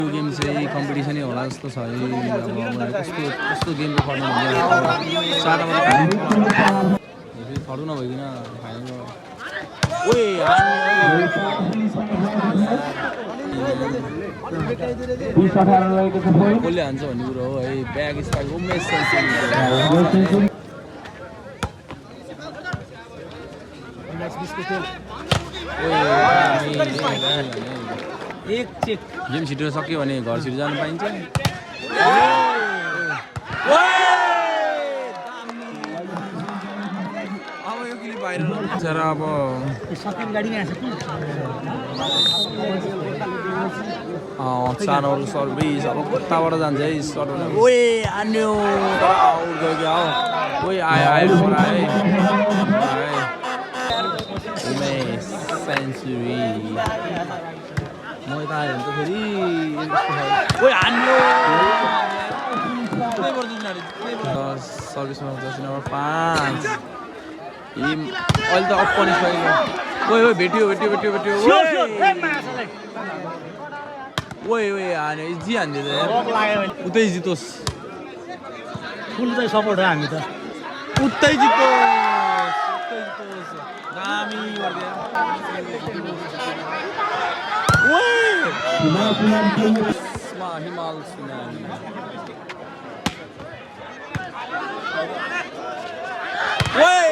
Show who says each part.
Speaker 1: यो गेम चाहिँ कम्पिटिसनै होला जस्तो छ है अब कस्तो कस्तो गेमको फर्मेट हुन्छ सादा फर्डु नभइकन फाइनल ओए कसले हान्छ भन्ने कुरो हो है ब्याग स्पाइक उमेश एक चेक गेम छिटो सक्यो भने घर छिटो जानु पाइन्छ अब यो क्लिप बाहिर छ र अब
Speaker 2: सेकेन्ड गाडीमा आछ
Speaker 1: सानोहरू सर्भिस अब कताबाट जान्छ है सर्ट ओए आन्यो आउट गयो क्या हो ओए आयो आयो उमेश सेन्चुरी म यता आयो भने त फेरि ओए हान्यो सर्भिसमा जर्सी नम्बर 5 अहिले त अप पनि सकेको ओए ओए भेट्यो ओए ओए हान्यो इजी हान्दियो त उतै जितोस्
Speaker 2: फुल चाहिँ सपोर्ट हो हामी त
Speaker 1: उतै जितोस् दामी गरिदियो हिमाल सुनामी ओए